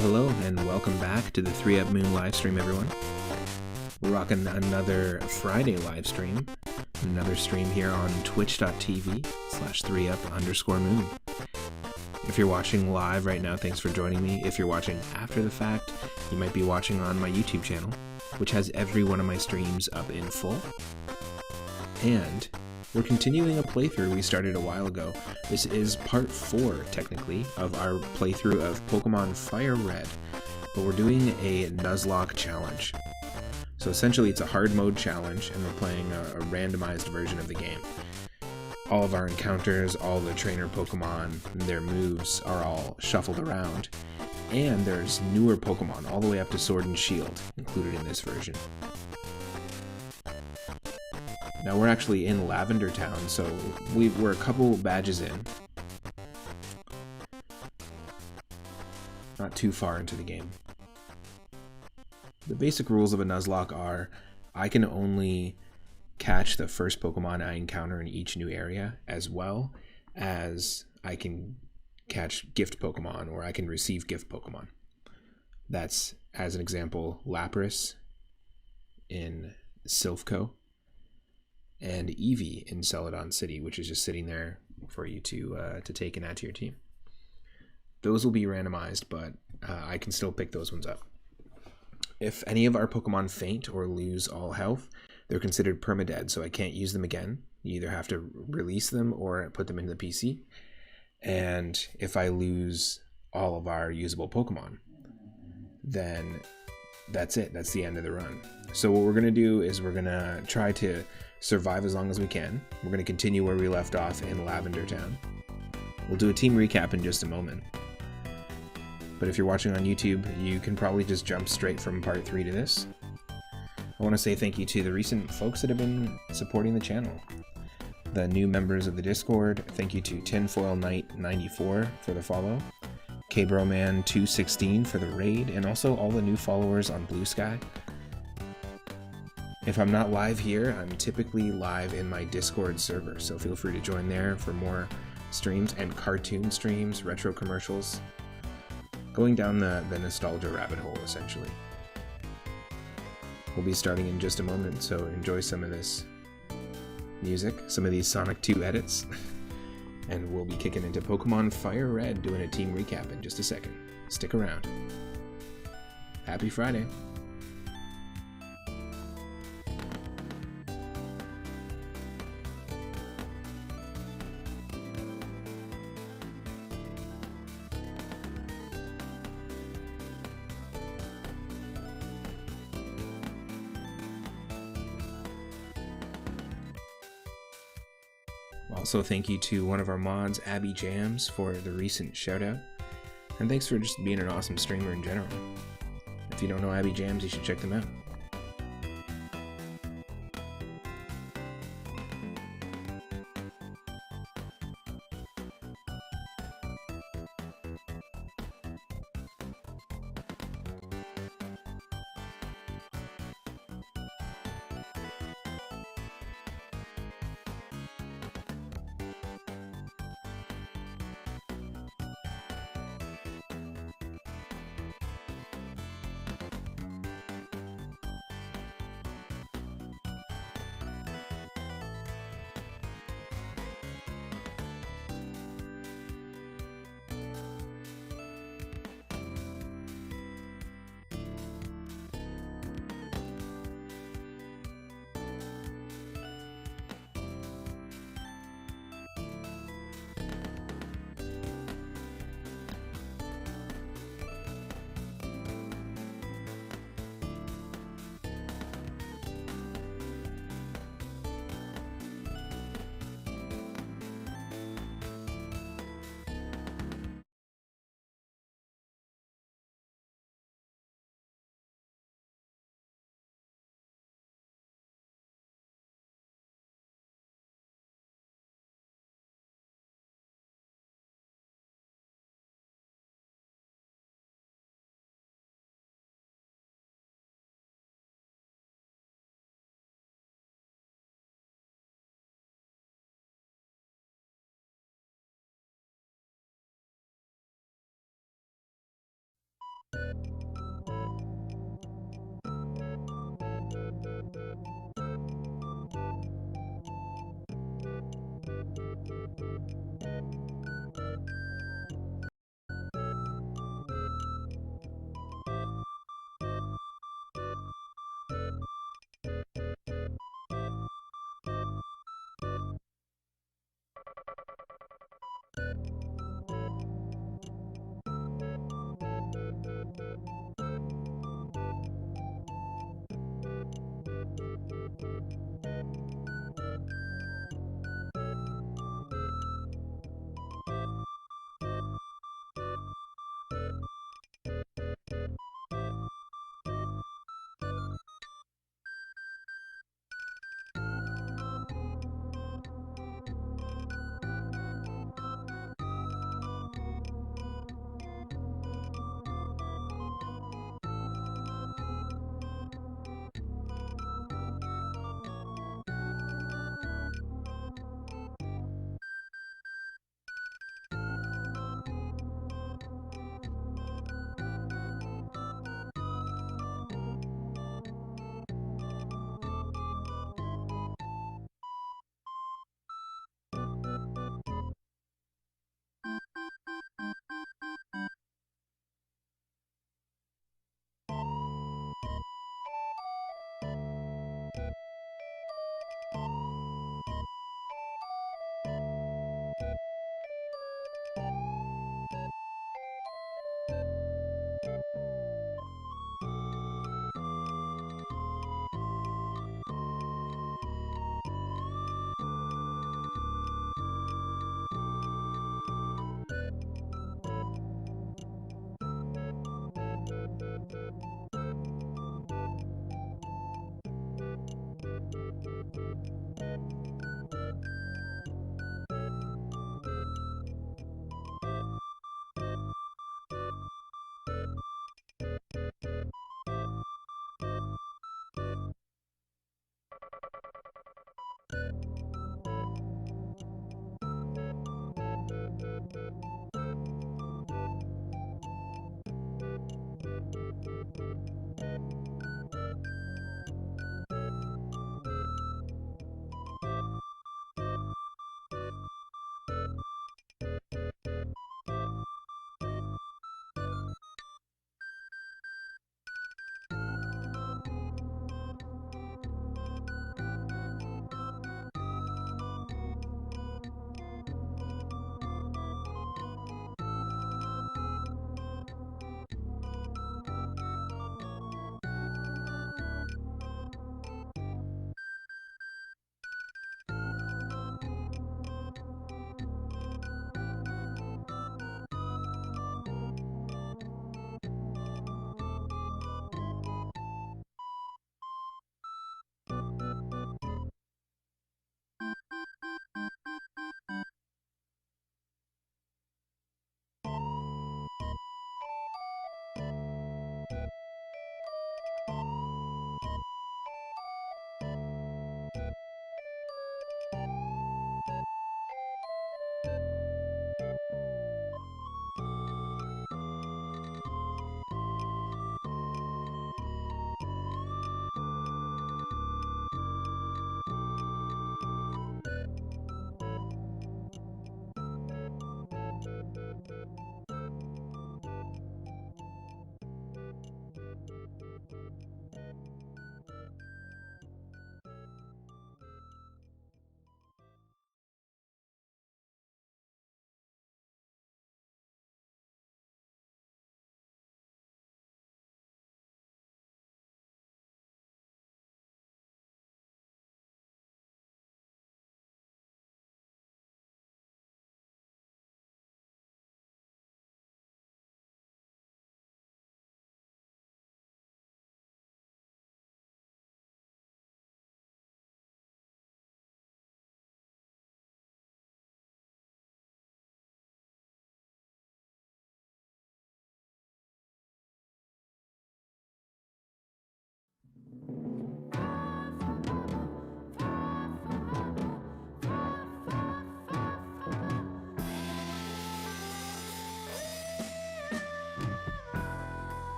Hello, and welcome back to the 3UP Moon livestream, everyone. We're rocking another Friday livestream, another stream here on twitch.tv/3up_moon. If you're watching live right now, thanks for joining me. If you're watching after the fact, you might be watching on my YouTube channel, which has every one of my streams up in full. And we're continuing a playthrough we started a while ago. This is part 4, technically, of our playthrough of Pokemon Fire Red, but we're doing a Nuzlocke challenge. So essentially it's a hard mode challenge, and we're playing a randomized version of the game. All of our encounters, all the trainer Pokemon, and their moves are all shuffled around, and there's newer Pokemon, all the way up to Sword and Shield, included in this version. Now we're actually in Lavender Town, so we're a couple badges in. Not too far into the game. The basic rules of a Nuzlocke are, I can only catch the first Pokemon I encounter in each new area, as well as I can catch gift Pokemon, or I can receive gift Pokemon. That's, as an example, Lapras in Silphco, and Eevee in Celadon City, which is just sitting there for you to take and add to your team. Those will be randomized, but I can still pick those ones up. If any of our Pokemon faint or lose all health, they're considered permadead, so I can't use them again. You either have to release them or put them into the PC. And if I lose all of our usable Pokemon, then that's it. That's the end of the run. So what we're going to do is we're going to try to survive as long as we can. We're going to continue where we left off in Lavender Town. We'll do a team recap in just a moment. But if you're watching on YouTube, you can probably just jump straight from part 3 to this. I want to say thank you to the recent folks that have been supporting the channel. The new members of the Discord, thank you to Tinfoil Knight 94 for the follow, Kbroman 216 for the raid, and also all the new followers on Blue Sky. If I'm not live here, I'm typically live in my Discord server, so feel free to join there for more streams and cartoon streams, retro commercials, going down the nostalgia rabbit hole, essentially. We'll be starting in just a moment, so enjoy some of this music, some of these Sonic 2 edits, and we'll be kicking into Pokemon Fire Red, doing a team recap in just a second. Stick around. Happy Friday. Also, thank you to one of our mods, Abby Jams, for the recent shout out. And thanks for just being an awesome streamer in general. If you don't know Abby Jams, you should check them out.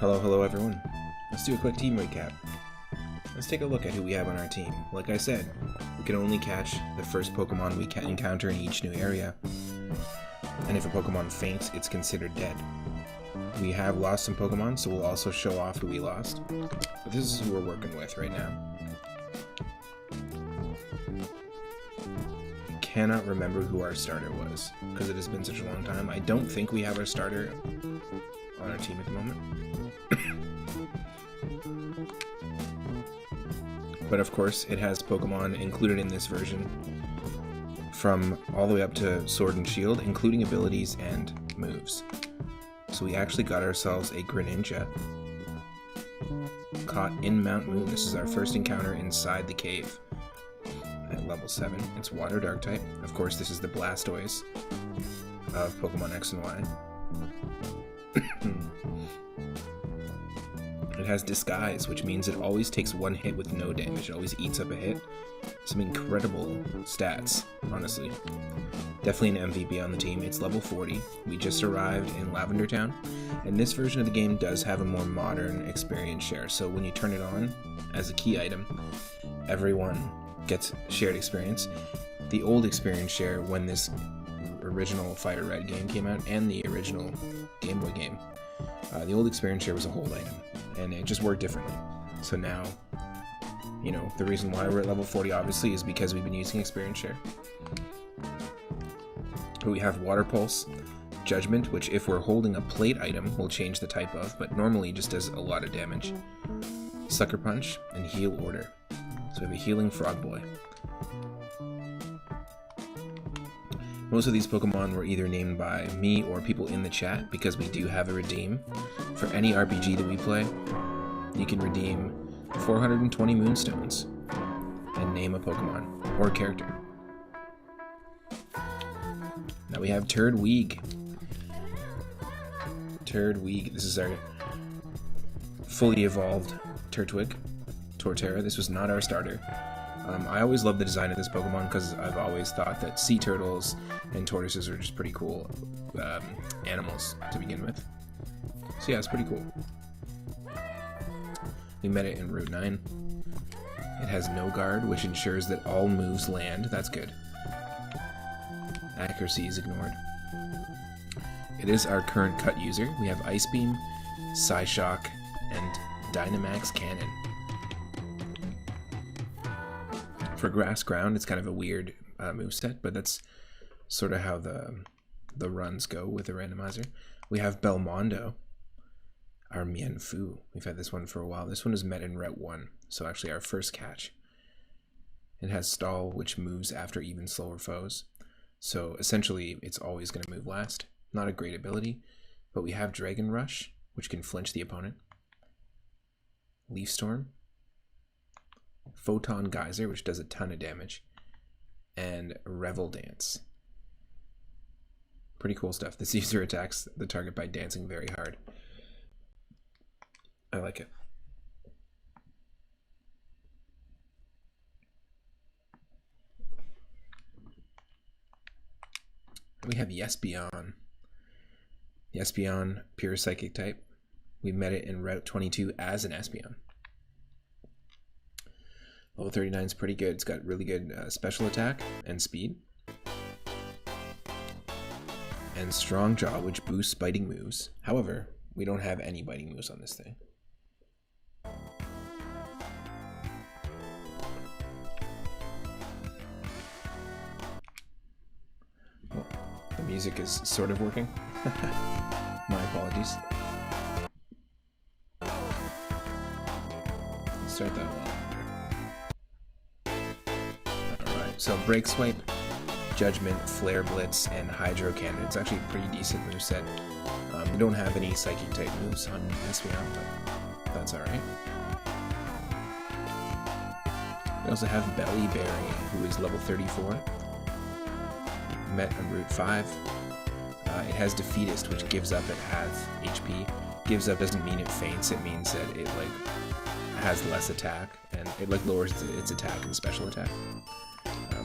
Hello everyone. Let's do a quick team recap. Let's take a look at who we have on our team. Like I said, we can only catch the first Pokemon we can encounter in each new area. And if a Pokemon faints, it's considered dead. We have lost some Pokemon, so we'll also show off who we lost. But this is who we're working with right now. I cannot remember who our starter was, because it has been such a long time. I don't think we have our starter on our team at the moment. But of course, it has Pokemon included in this version from all the way up to Sword and Shield, including abilities and moves. So we actually got ourselves a Greninja caught in Mount Moon. This is our first encounter inside the cave at level 7. It's Water Dark type. Of course, this is the Blastoise of Pokemon X and Y. It has Disguise, which means it always takes one hit with no damage. It always eats up a hit. Some incredible stats, honestly. Definitely an MVP on the team. It's level 40. We just arrived in Lavender Town, and this version of the game does have a more modern experience share. So when you turn it on as a key item, everyone gets shared experience. The old experience share, when this original Fire Red game came out and the original Game Boy game, the old experience share was a whole item, and it just worked differently. So now, you know, the reason why we're at level 40 obviously is because we've been using experience share. But we have Water Pulse, Judgment, which if we're holding a plate item will change the type of, but normally just does a lot of damage. Sucker Punch, and Heal Order. So we have a Healing Frog Boy. Most of these Pokemon were either named by me or people in the chat, because we do have a redeem. For any RPG that we play, you can redeem 420 Moonstones and name a Pokemon or character. Now we have Turtwig. Turtwig, this is our fully evolved Turtwig. Torterra, this was not our starter. I always loved the design of this Pokemon because I've always thought that sea turtles and tortoises are just pretty cool animals to begin with. So yeah, it's pretty cool. We met it in Route 9. It has no guard, which ensures that all moves land. That's good. Accuracy is ignored. It is our current cut user. We have Ice Beam, Psyshock, and Dynamax Cannon. For Grass Ground, it's kind of a weird moveset, but that's sort of how the runs go with the randomizer. We have Belmondo, our Mienfoo. We've had this one for a while. This one is met in Route 1, so actually our first catch. It has Stall, which moves after even slower foes. So essentially, it's always going to move last. Not a great ability, but we have Dragon Rush, which can flinch the opponent. Leaf Storm. Photon Geyser, which does a ton of damage. And Revel Dance. Pretty cool stuff. This user attacks the target by dancing very hard. I like it. We have Espeon. Espeon, pure psychic type. We met it in Route 22 as an Espeon. Level 39 is pretty good. It's got really good special attack and speed. and Strong Jaw, which boosts biting moves. However, we don't have any biting moves on this thing. Well, the music is sort of working. My apologies. Let's start that one. Alright, so Break Swipe, Judgment, Flare Blitz, and Hydro Cannon. It's actually a pretty decent moveset. We don't have any Psychic type moves on Espeon, but that's alright. We also have Belly Berry, who is level 34. Met on Route 5. It has Defeatist, which gives up at half HP. Gives up doesn't mean it faints, it means that it has less attack, and it lowers its attack and special attack.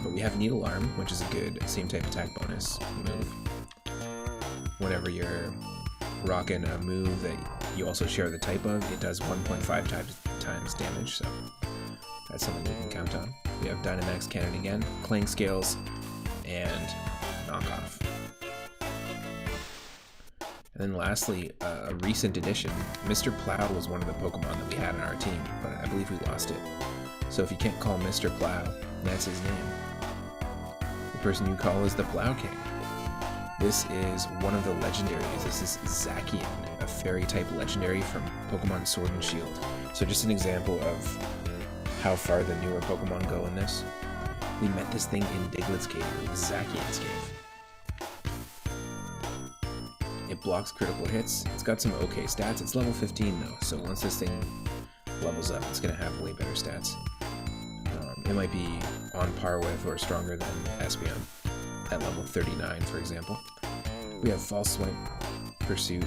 But we have Needle Arm, which is a good same type attack bonus move. Whenever you're rocking a move that you also share the type of, it does 1.5 times damage, so that's something we can count on. We have Dynamax Cannon again, Clang Scales, and Knockoff. And then lastly, a recent addition, Mr. Plow was one of the Pokemon that we had on our team, but I believe we lost it. So if you can't call Mr. Plow, that's his name. The person you call is the Plow King. This is one of the legendaries. This is Zacian, a fairy type legendary from Pokemon Sword and Shield. So just an example of how far the newer Pokemon go in this. We met this thing in Diglett's Cave, Zacian's Cave. It blocks critical hits. It's got some okay stats. It's level 15 though, so once this thing levels up, it's going to have way better stats. It might be on par with or stronger than Espeon at level 39, for example. We have False Swipe, Pursuit,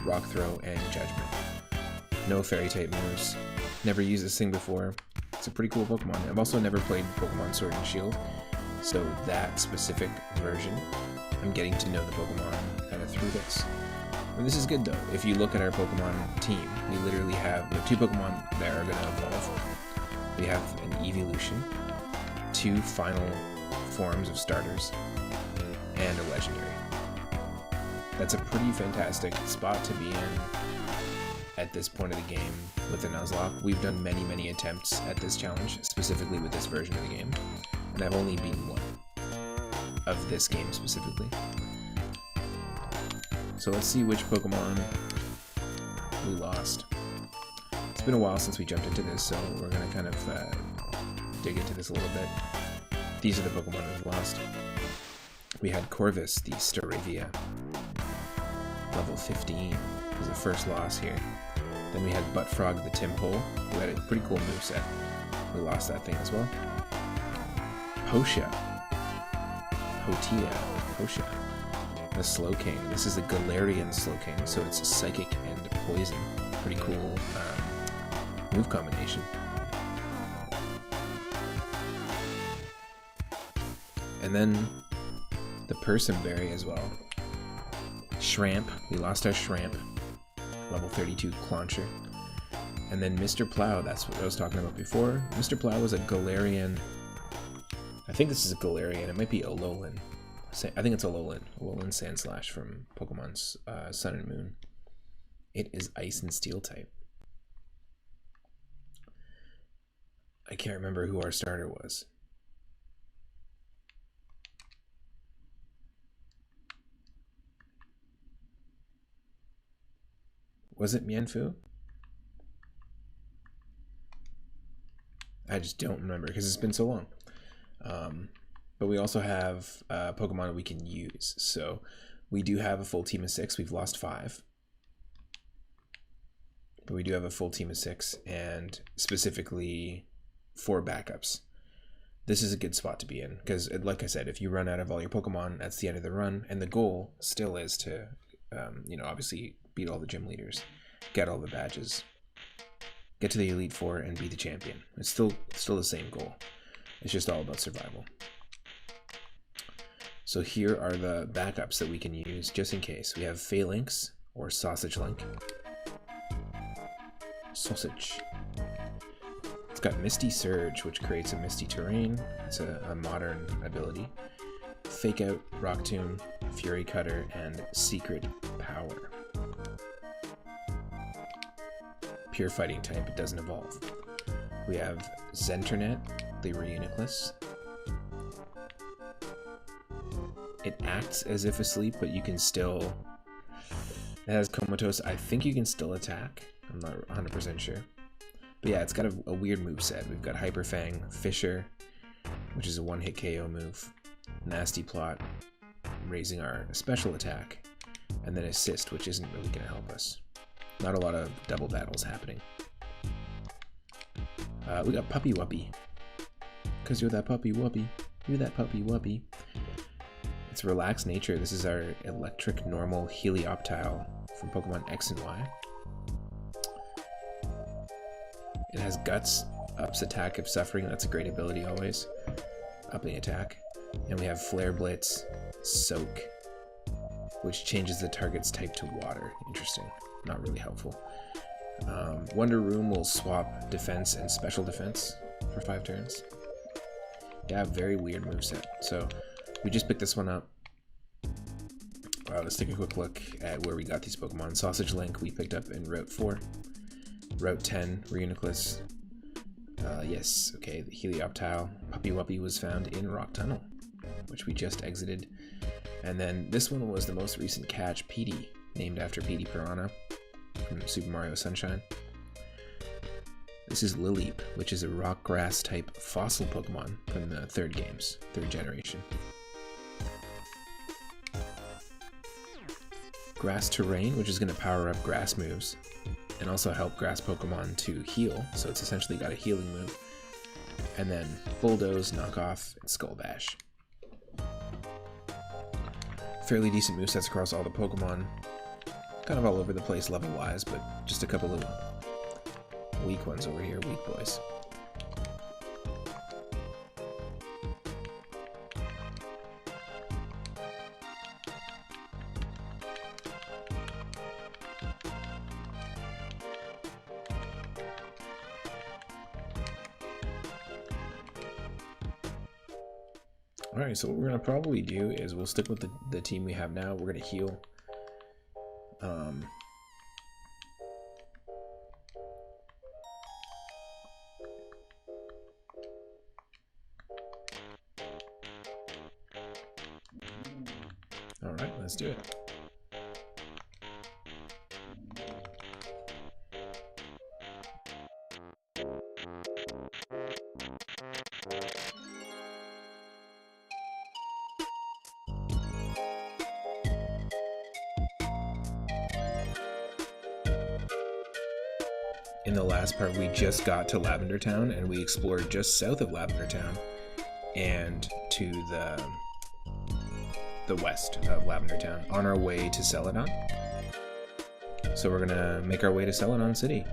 Rock Throw, and Judgment. No fairy type moves. Never used this thing before. It's a pretty cool Pokemon. I've also never played Pokemon Sword and Shield, so that specific version, I'm getting to know the Pokemon kind of through this. And this is good though. If you look at our Pokemon team, we literally have 2 Pokemon that are going to evolve. We have an Evolution, 2 final forms of starters, and a legendary. That's a pretty fantastic spot to be in at this point of the game with the Nuzlocke. We've done many attempts at this challenge, specifically with this version of the game, and I've only beaten one of this game specifically. So let's see which Pokemon we lost. It's been a while since we jumped into this, so we're going to kind of dig into this a little bit. These are the Pokemon we've lost. We had Corvus, the Staravia, level 15, was the first loss here. Then we had Buttfrog, the Timpole, who had a pretty cool moveset. We lost that thing as well. Hosha, the Slowking. This is a Galarian Slowking, so it's Psychic and Poison. Pretty cool move combination. And then the Persimberry as well. Shramp, we lost our Shramp, level 32 Clauncher. And then Mr. Plow, that's what I was talking about before. Mr. Plow was a Galarian, I think this is a Galarian, it might be Alolan. I think it's Alolan Sandslash from Pokemon's Sun and Moon. It is Ice and Steel type. I can't remember who our starter was. Was it Mienfoo? I just don't remember because it's been so long. But we also have Pokemon we can use. So we do have a full team of 6. We've lost 5. But we do have a full team of 6 and specifically 4 backups. This is a good spot to be in because, like I said, if you run out of all your Pokemon, that's the end of the run. And the goal still is to, obviously beat all the gym leaders, get all the badges, get to the Elite Four, and be the champion. It's still the same goal. It's just all about survival. So here are the backups that we can use just in case. We have Phalanx or Sausage Link. Sausage. It's got Misty Surge, which creates a misty terrain. It's a modern ability. Fake Out, Rock Tomb, Fury Cutter, and Secret Power. Pure fighting type, it doesn't evolve. We have Zenternet, the Reuniclus. It acts as if asleep, but you can still... It has Comatose. I think you can still attack. I'm not 100% sure. But yeah, it's got a weird moveset. We've got Hyper Fang, Fissure, which is a one-hit KO move. Nasty Plot, raising our special attack. And then Assist, which isn't really going to help us. Not a lot of double battles happening. We got Puppy Wuppy. Because you're that Puppy Wuppy. You're that Puppy Wuppy. It's Relaxed Nature. This is our electric normal Helioptile from Pokemon X and Y. It has Guts, ups attack if suffering. That's a great ability always. Upping attack. And we have Flare Blitz, Soak, which changes the target's type to water. Interesting. Not really helpful. Wonder Room will swap defense and special defense for 5 turns. Yeah, very weird moveset. So we just picked this one up. Let's take a quick look at where we got these Pokemon. Sausage Link we picked up in Route 4. Route 10, Reuniclus. Yes, okay, the Helioptile. Puppy Wuppy was found in Rock Tunnel, which we just exited. And then this one was the most recent catch, Petey, named after Petey Piranha from Super Mario Sunshine. This is Lileep, which is a rock grass type fossil Pokemon from the third generation. Grass Terrain, which is going to power up grass moves and also help grass Pokemon to heal, so it's essentially got a healing move. And then Bulldoze, Knockoff, and Skull Bash. Fairly decent movesets across all the Pokemon. Kind of all over the place level-wise, but just a couple of weak ones over here, weak boys. Alright, so what we're going to probably do is we'll stick with the team we have now. We're going to heal. Alright, let's do it. In the last part, we just got to Lavender Town, and we explored just south of Lavender Town and to the west of Lavender Town on our way to Celadon. So we're gonna make our way to Celadon City.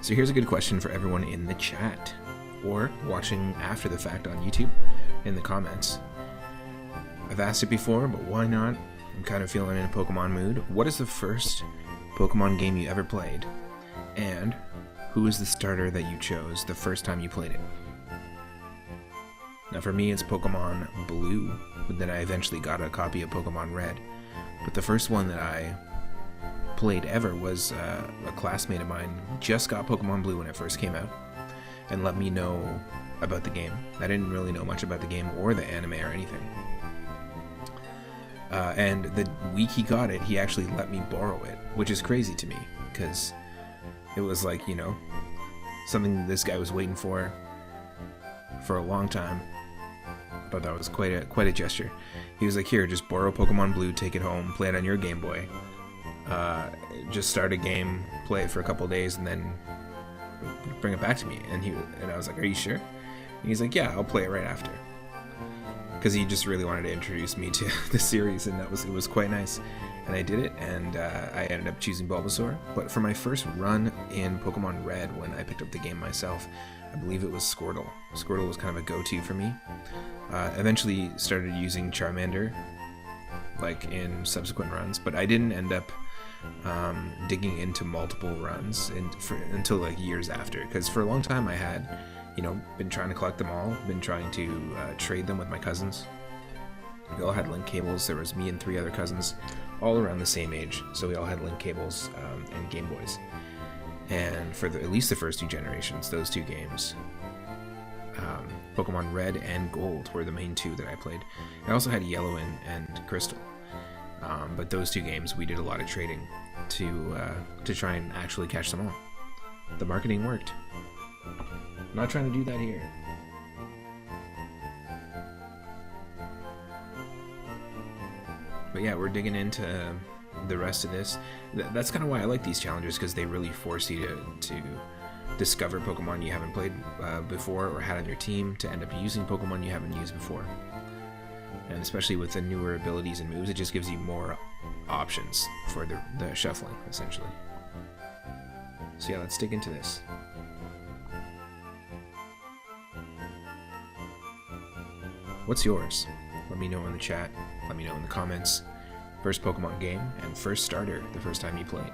So here's a good question for everyone in the chat, or watching after the fact on YouTube in the comments. I've asked it before, but why not? I'm kind of feeling in a Pokemon mood. What is the first Pokemon game you ever played? And who is the starter that you chose the first time you played it? Now for me, it's Pokemon Blue, but then I eventually got a copy of Pokemon Red. But the first one that I played ever was a classmate of mine just got Pokemon Blue when it first came out and let me know about the game. I didn't really know much about the game or the anime or anything. And the week he got it, he actually let me borrow it, which is crazy to me because it was like, you know, something this guy was waiting for a long time. I thought that was quite a gesture. He was like, here, just borrow Pokemon Blue, take it home, play it on your Game Boy. Just start a game, play it for a couple days, and then bring it back to me. And I was like, are you sure? And he's like, yeah, I'll play it right after. Because he just really wanted to introduce me to the series, and it was quite nice. And I did it, and I ended up choosing Bulbasaur. But for my first run in Pokemon Red, when I picked up the game myself, I believe it was Squirtle. Squirtle was kind of a go-to for me. Eventually started using Charmander, like in subsequent runs, but I didn't end up digging into multiple runs until like years after. Because for a long time I had, you know, been trying to collect them all, been trying to trade them with my cousins. We all had link cables. There was me and 3 other cousins, all around the same age, so we all had link cables and Game Boys. And for at least the first 2 generations, those 2 games, Pokemon Red and Gold were the main 2 that I played. I also had Yellow and Crystal, but those 2 games we did a lot of trading to try and actually catch them all. The marketing worked. I'm not trying to do that here. But yeah, we're digging into the rest of this. That's kind of why I like these challenges, because they really force you to discover Pokemon you haven't played before or had on your team, to end up using Pokemon you haven't used before. And especially with the newer abilities and moves, it just gives you more options for the shuffling, essentially. So yeah, let's dig into this. What's yours? Let me know in the chat. Let me know in the comments. First Pokemon game and first starter the first time you played.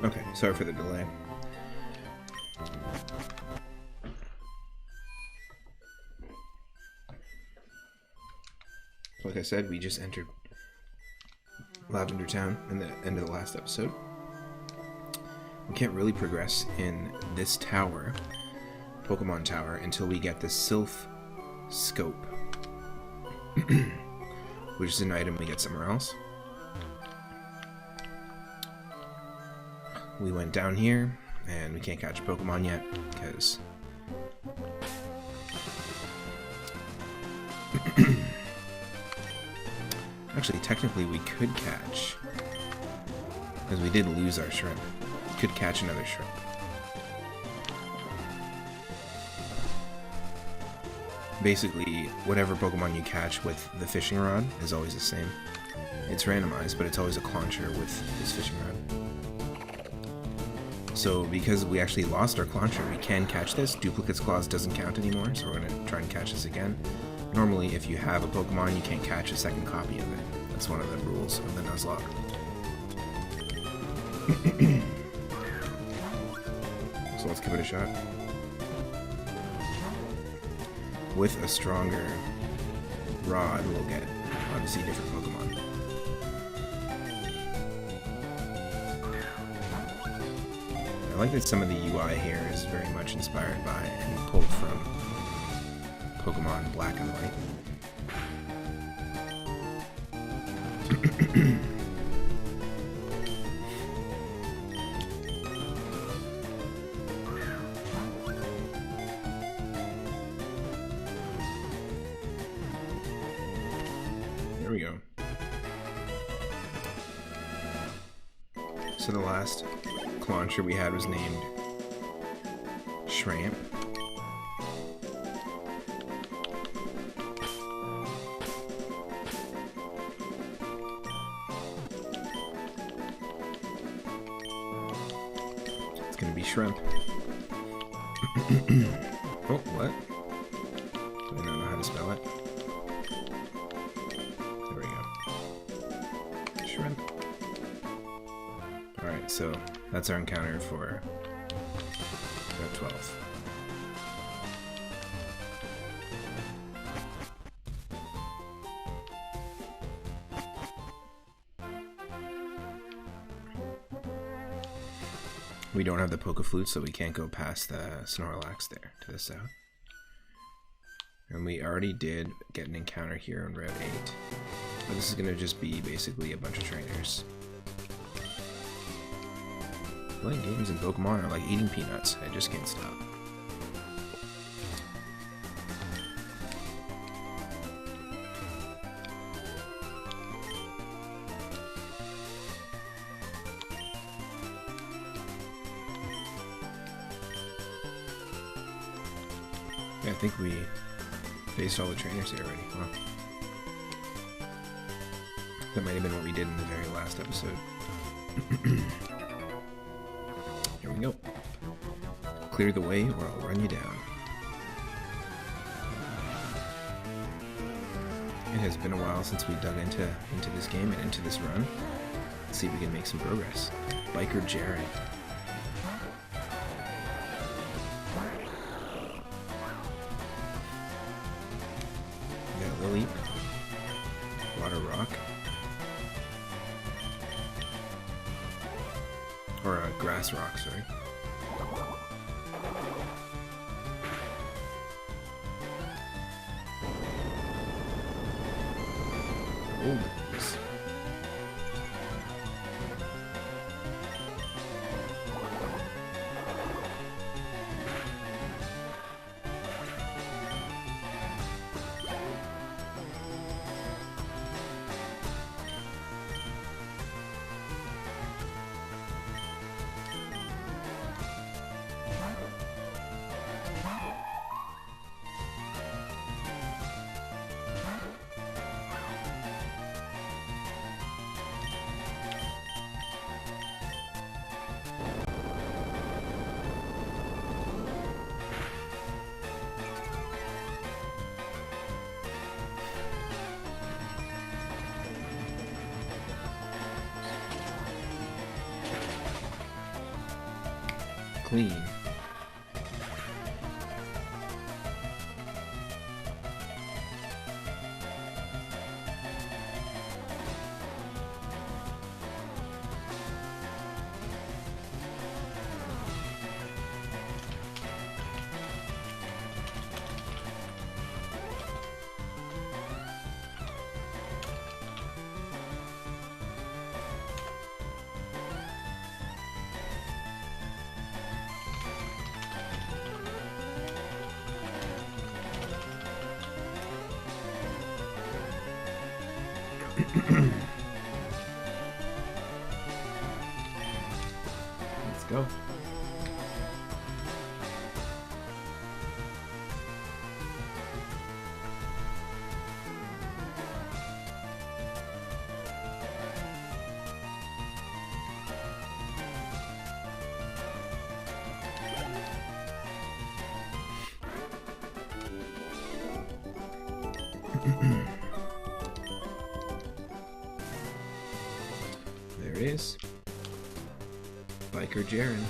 Okay, sorry for the delay. Like I said, we just entered Lavender Town in the end of the last episode. We can't really progress in this tower, Pokemon Tower, until we get the Sylph Scope, which is an item we get somewhere else. We went down here, and we can't catch a Pokemon yet, because... Actually, technically we could catch, because we did lose our shrimp. We could catch another shrimp. Basically, whatever Pokemon you catch with the fishing rod is always the same. It's randomized, but it's always a Clauncher with this fishing rod. So because we actually lost our Clauncher, we can catch this. Duplicate's Claws doesn't count anymore, so we're going to try and catch this again. Normally, if you have a Pokemon, you can't catch a second copy of it. That's one of the rules of the Nuzlocke. So let's give it a shot. With a stronger rod, we'll get, obviously, different Pokemon. I like that some of the UI here is very much inspired by and pulled from Pokemon Black and White. There we go. So the last Clauncher we had was named Shrimp. It's gonna be Shrimp. Oh, what? I don't know how to spell it. There we go. Shrimp. Alright, so that's our encounter for Route 12. We don't have the Poke-Flute, so we can't go past the Snorlax there to the south. And we already did get an encounter here on Route 8. But this is going to just be basically a bunch of trainers. Playing games and Pokemon are like eating peanuts. I just can't stop. Yeah, I think we faced all the trainers here already. Wow. That might have been what we did in the very last episode. Here we go. Clear the way or I'll run you down. It has been a while since we dug into this game and into this run. Let's see if we can make some progress. Biker Jared. We got Lily. Water Rock. Or a Grass Rock, sorry. Oh, nice. clean. Let's go. There it is. Biker Jaren.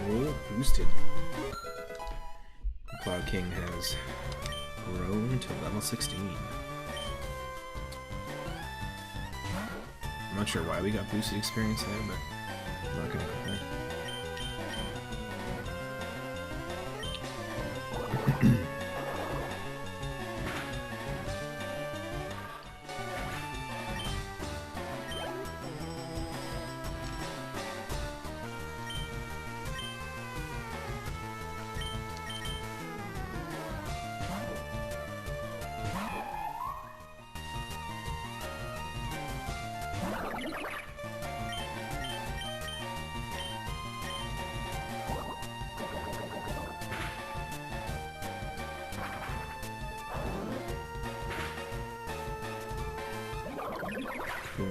Oh, boosted. Cloud King has grown to level 16. I'm not sure why we got boosted experience there, but I'm not gonna complain. Boom.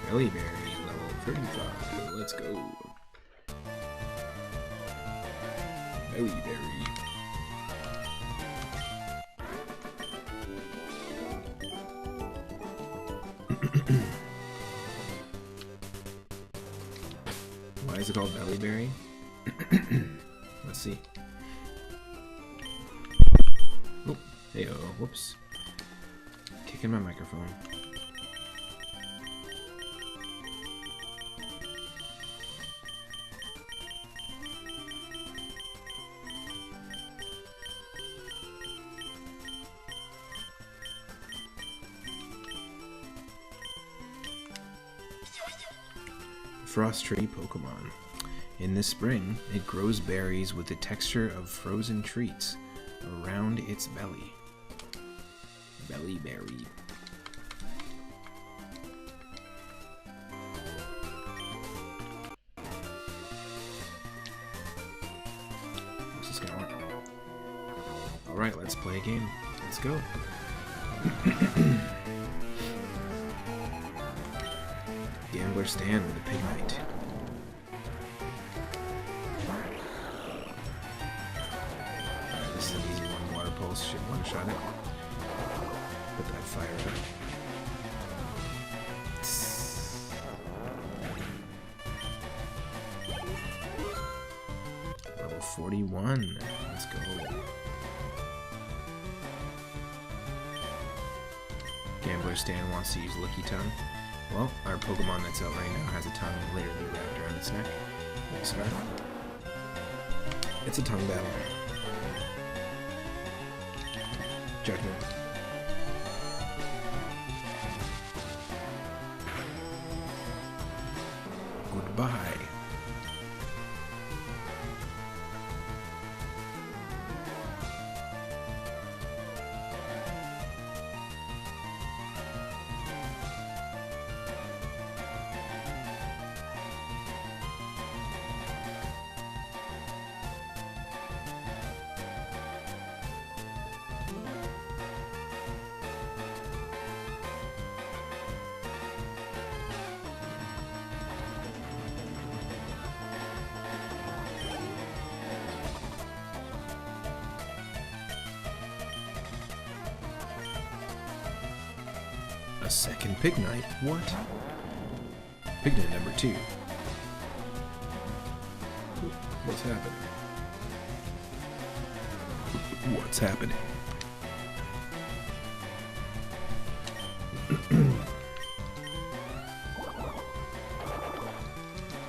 Belly Berry, level 35. Let's go. Belly Berry. Why is it called Belly Berry? Let's see. Oh, hey-oh, whoops. Kicking my microphone. Frost Tree Pokemon. In the spring, it grows berries with the texture of frozen treats around its belly. Belly Berry. What's this gonna work? Alright, let's play a game. Let's go. Gambler Stan with a Pigmite. levels should one-shot it. Put that fire up. Level 41. Let's go. Gambler Stan wants to use Licky Tongue. Well, our Pokemon that's out right now has a tongue literally wrapped around its neck. Sorry. It's a tongue battle. Judgment. Goodbye. A second Pignite? What? Pignite number 2. What's happening? What's happening?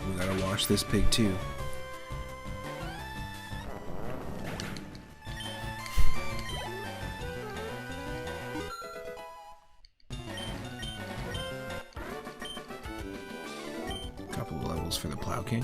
We gotta wash this pig too. Couple of levels for the Plow King.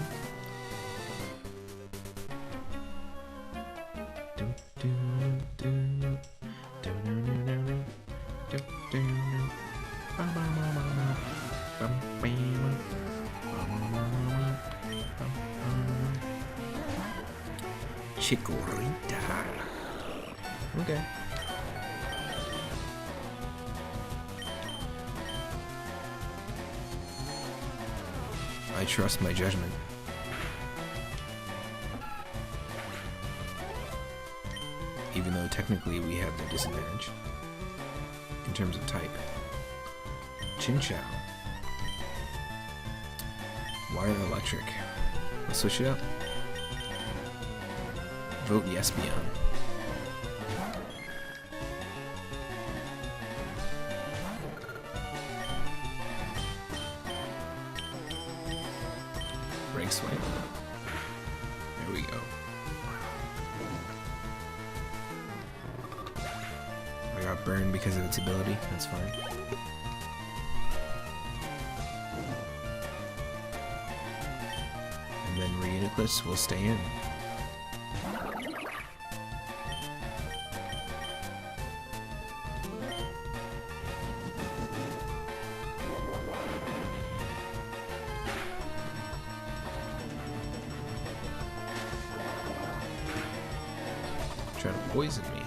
Chikorita. Okay. I trust my judgment. Even though technically we have the disadvantage in terms of type. Chinchou. Water Electric. Let's switch it up. Vote yes, Beyond. Break Swipe. There we go. I got burned because of its ability. That's fine. And then Reuniclus will stay in. Trying to poison me.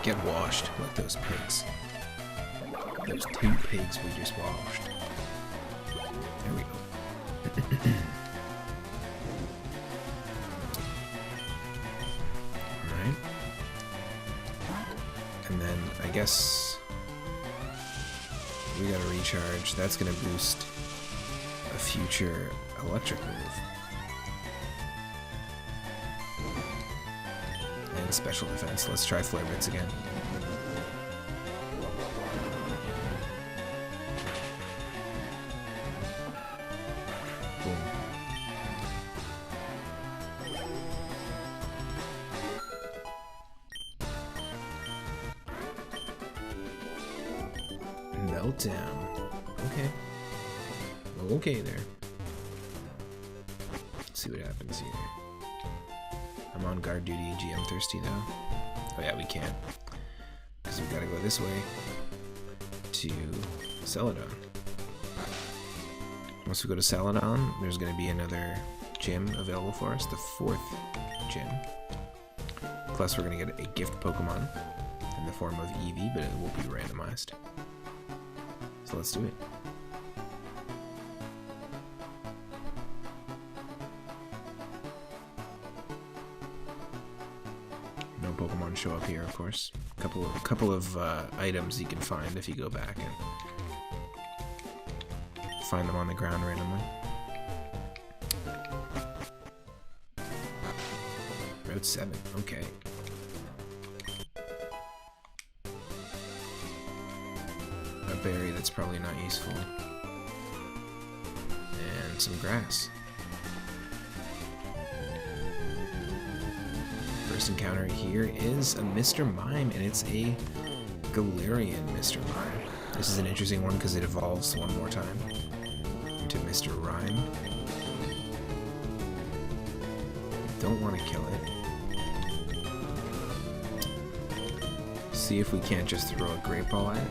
Get washed like those pigs. Those 2 pigs we just washed. There we go. Alright. And then I guess we gotta recharge. That's gonna boost a future electric move. And special defense. Let's try Flare Blitz again. Boom. Meltdown. Okay. Okay there. Let's see what happens here. I'm on guard duty, GM thirsty though. Oh yeah, we can't. Because we gotta go this way to Celadon. Once we go to Celadon, there's gonna be another gym available for us, the 4th gym. Plus we're gonna get a gift Pokemon in the form of Eevee, but it will be randomized. So let's do it. Pokemon show up here, of course. Couple of items you can find if you go back and find them on the ground randomly. Route 7, okay. A berry that's probably not useful. And some grass. First encounter here is a Mr. Mime, and it's a Galarian Mr. Mime. This is an interesting one because it evolves one more time into Mr. Rhyme. Don't want to kill it. See if we can't just throw a Great Ball at it.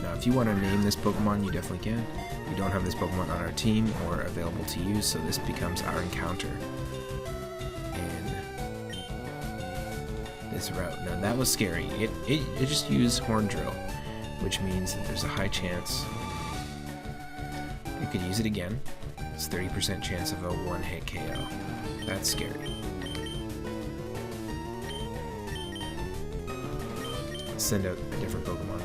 Now, if you want to name this Pokemon, you definitely can. We don't have this Pokemon on our team or available to use, so this becomes our encounter in this route. Now, that was scary. It just used Horn Drill, which means that there's a high chance it could use it again. It's 30% chance of a one-hit KO. That's scary. Let's send out a different Pokemon.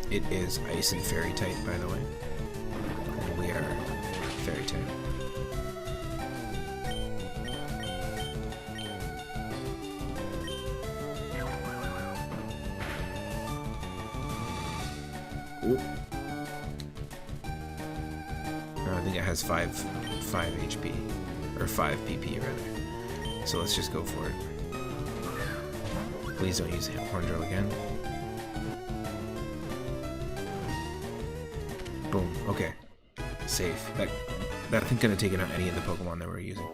It is Ice and Fairy type, by the way. And we are Fairy type. Ooh. No, I think it has 5 HP. Or 5 PP, rather. So let's just go for it. Please don't use Horn Drill again. Boom. Okay. Safe. That isn't gonna take out any of the Pokemon that we're using.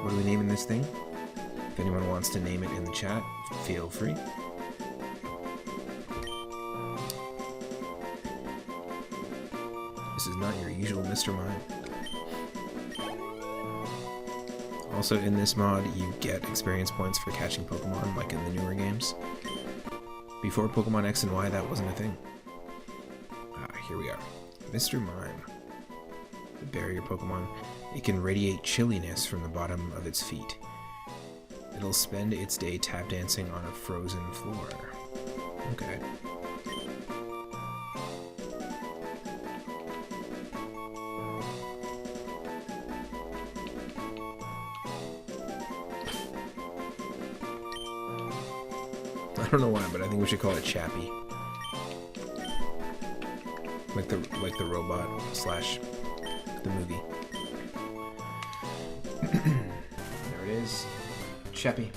What are we naming this thing? If anyone wants to name it in the chat, feel free. This is not your usual Mr. Mime. Also, in this mod, you get experience points for catching Pokemon, like in the newer games. Before Pokemon X and Y, that wasn't a thing. Here we are. Mr. Mime. The barrier Pokemon. It can radiate chilliness from the bottom of its feet. It'll spend its day tap dancing on a frozen floor. Okay. I don't know why, but I think we should call it Chappie. Like the robot slash the movie. There it is. Chappie.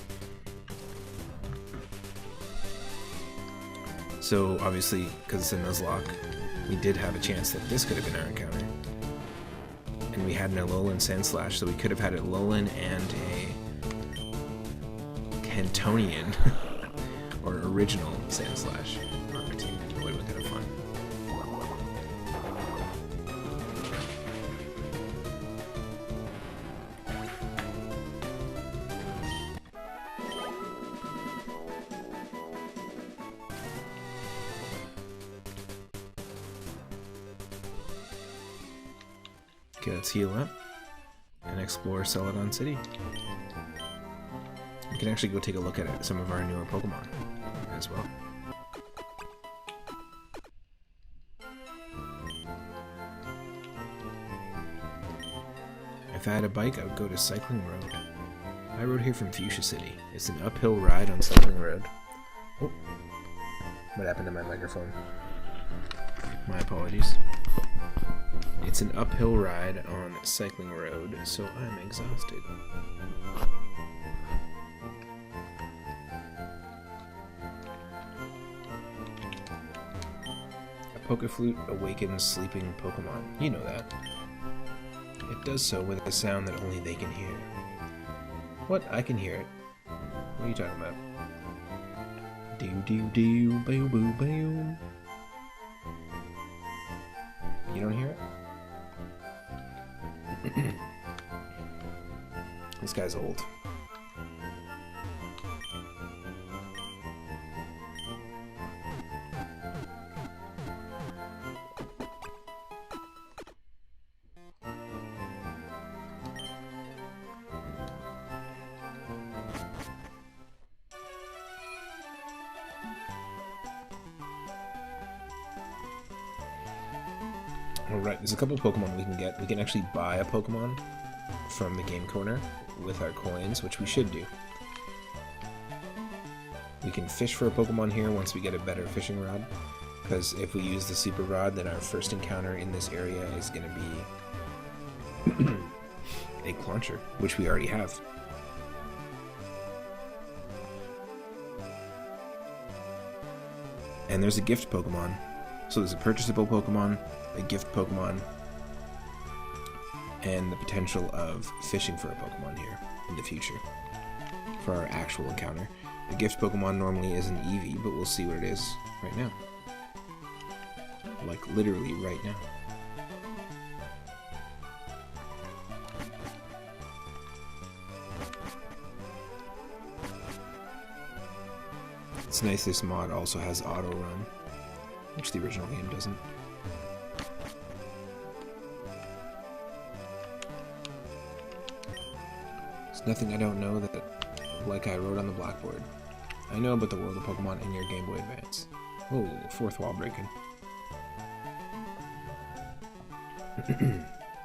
So obviously, because it's a Nuzlocke, we did have a chance that this could have been our encounter. And we had an Alolan Sandslash, so we could have had a Alolan and a Cantonian or original Sandslash on our team. It would have been kind of fun. Okay, let's heal up and explore Celadon City. We can actually go take a look at some of our newer Pokemon as well. If I had a bike, I would go to Cycling Road. I rode here from Fuchsia City. It's an uphill ride on Cycling Road. Oh, what happened to my microphone? My apologies. It's an uphill ride on Cycling Road, so I'm exhausted. A Pokeflute awakens sleeping Pokemon. You know that. It does so with a sound that only they can hear. What? I can hear it. What are you talking about? Do-do-do, boo-boo-boom. You don't hear it? This guy's old. Alright, there's a couple Pokemon we can get. We can actually buy a Pokemon from the game corner with our coins, which we should do. We can fish for a Pokemon here once we get a better fishing rod, because if we use the Super Rod, then our first encounter in this area is going to be a Clauncher, which we already have. And there's a gift Pokemon. So there's a purchasable Pokemon, a gift Pokemon, and the potential of fishing for a Pokemon here in the future for our actual encounter. The gift Pokemon normally is an Eevee, but we'll see what it is right now. Like, literally right now. It's nice this mod also has auto run, which the original game doesn't. There's nothing I don't know that, like I wrote on the blackboard. I know about the world of Pokemon in your Game Boy Advance. Oh, fourth wall breaking.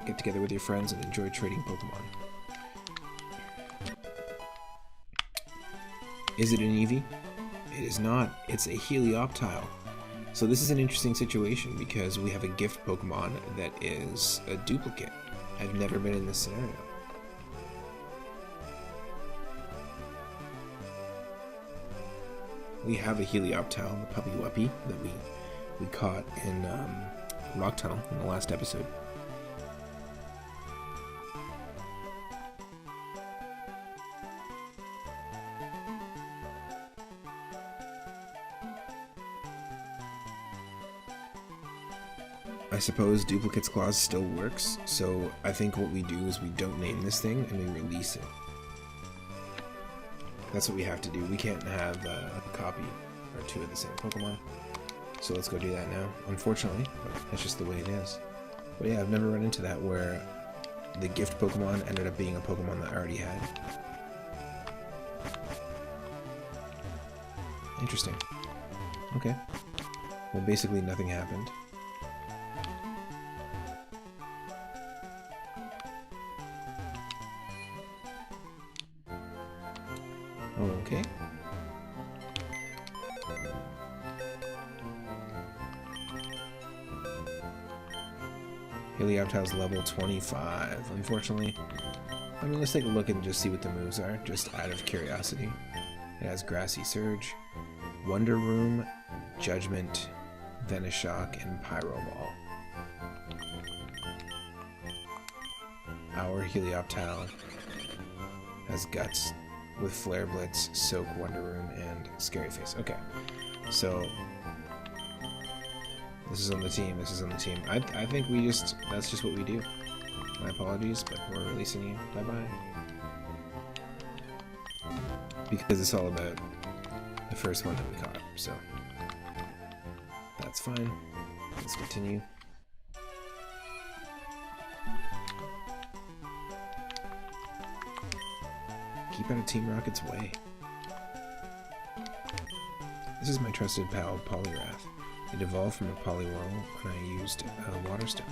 Get together with your friends and enjoy trading Pokemon. Is it an Eevee? It is not. It's a Helioptile. So this is an interesting situation because we have a gift Pokemon that is a duplicate. I've never been in this scenario. We have a Helioptile, the Puppy Wuppy, that we caught in Rock Tunnel in the last episode. I suppose Duplicate's Clause still works, so I think what we do is we don't name this thing and we release it. That's what we have to do. We can't have a copy or two of the same Pokemon. So let's go do that now. Unfortunately, but that's just the way it is. But yeah, I've never run into that where the gift Pokemon ended up being a Pokemon that I already had. Interesting. Okay. Well, basically nothing happened. Okay. Helioptile's level 25, unfortunately. I mean, let's take a look and just see what the moves are, just out of curiosity. It has Grassy Surge, Wonder Room, Judgment, Venoshock, and Pyro Ball. Our Helioptile has Guts, with Flare Blitz, Soak, Wonder Room, and Scary Face. Okay, so this is on the team, this is on the team. I think that's just what we do. My apologies, but we're releasing you. Bye-bye. Because it's all about the first one that we caught, so that's fine. Let's continue. Keep out of Team Rocket's way. This is my trusted pal, Poliwrath. It evolved from a Poliwhirl when I used a Water Stone.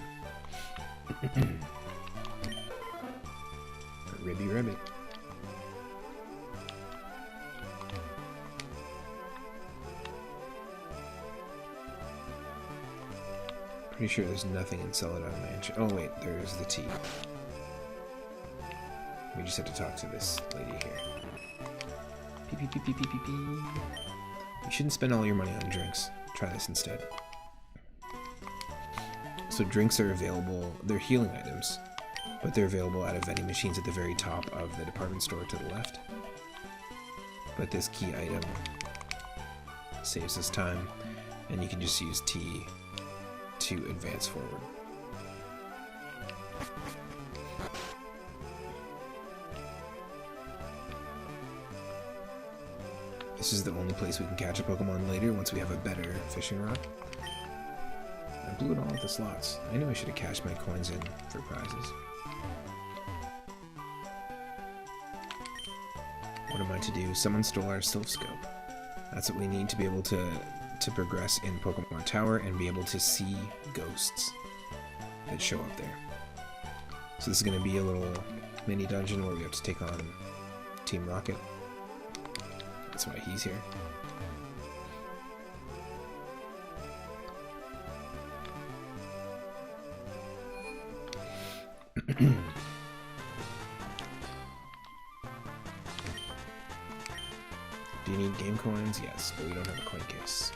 Ribby Ribbit. Pretty sure there's nothing in Celadon Mansion. Oh wait, there's the tea. We just have to talk to this lady here. Pee pee pee pee pee pee pee. You shouldn't spend all your money on drinks. Try this instead. So drinks are available, they're healing items, but they're available out of vending machines at the very top of the department store to the left. But this key item saves us time, and you can just use T to advance forward. This is the only place we can catch a Pokemon later once we have a better fishing rod. I blew it all at the slots. I knew I should have cashed my coins in for prizes. What am I to do? Someone stole our Sylph Scope. That's what we need to be able to progress in Pokemon Tower and be able to see ghosts. that show up there. So this is going to be a little mini dungeon where we have to take on Team Rocket. That's why he's here. Do you need game coins? Yes, but we don't have a coin case.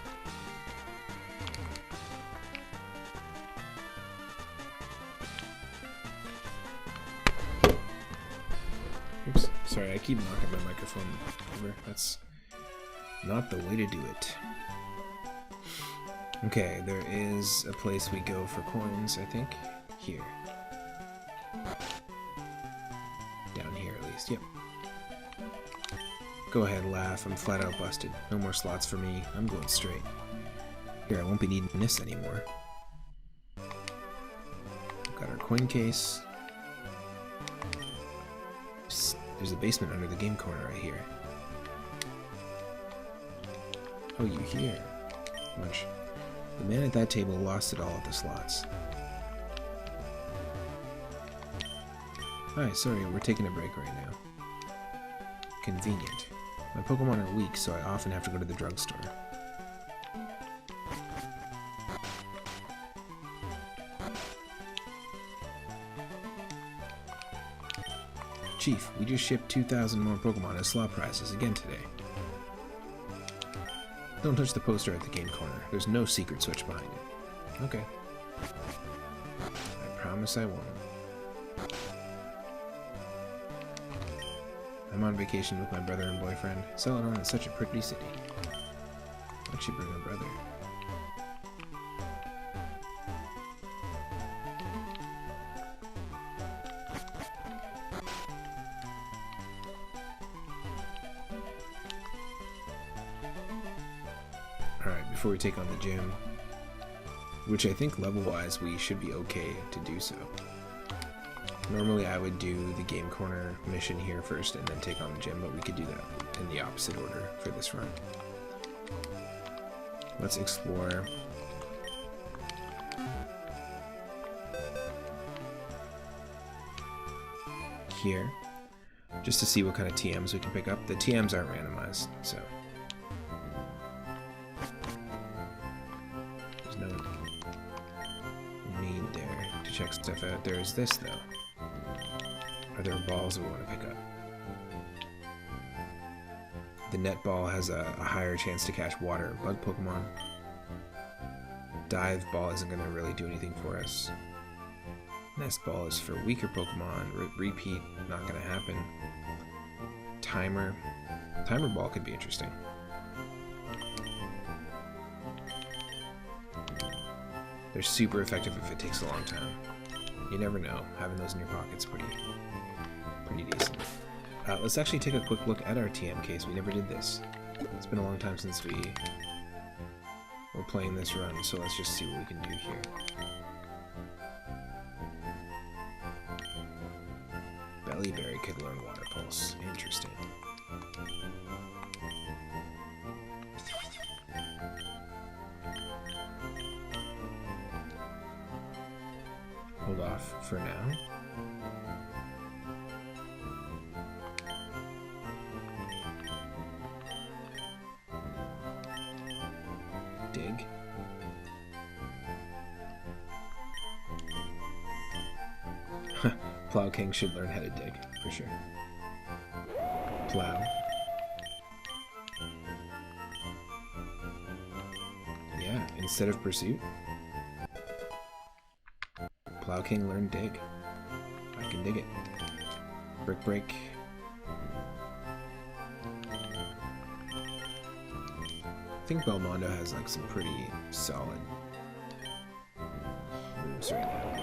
Oops, sorry, I keep knocking my microphone over. That's not the way to do it. Okay, there is a place we go for coins, I think. Here. Down here, at least. Yep. Go ahead, laugh. I'm flat out busted. No more slots for me. I'm going straight. Here, I won't be needing this anymore. Got our coin case. Psst, there's a basement under the game corner right here. Oh, you hear? Lunch. The man at that table lost it all at the slots. Hi, sorry, we're taking a break right now. Convenient. My Pokemon are weak, so I often have to go to the drugstore. Chief, we just shipped 2,000 more Pokemon as slot prizes again today. Don't touch the poster at the game corner. There's no secret switch behind it. Okay. I promise I won't. I'm on vacation with my brother and boyfriend. Celadon is such a pretty city. Why'd she bring her brother? Alright, before we take on the gym, which I think level-wise we should be okay to do so. Normally I would do the game corner mission here first and then take on the gym, but we could do that in the opposite order for this run. Let's explore. Here, just to see what kind of TMs we can pick up. The TMs aren't randomized, so there's no need there to check stuff out. There's this though. Are there balls we want to pick up? The net ball has a higher chance to catch water or bug Pokemon. Dive ball isn't going to really do anything for us. Nest ball is for weaker Pokemon. Repeat, not going to happen. Timer ball could be interesting. They're super effective if it takes a long time. You never know. Having those in your pocket's pretty decent. Let's actually take a quick look at our TM case. We never did this. It's been a long time since we were playing this run, so let's just see what we can do here. Bellyberry could learn Water Pulse. Interesting. Hold off for now. Dig. Plow King should learn how to dig, for sure. Plow. Yeah, instead of Pursuit. Plow King learned Dig. I can dig it. Brick Break. I think Belmondo has like some pretty solid moves right now.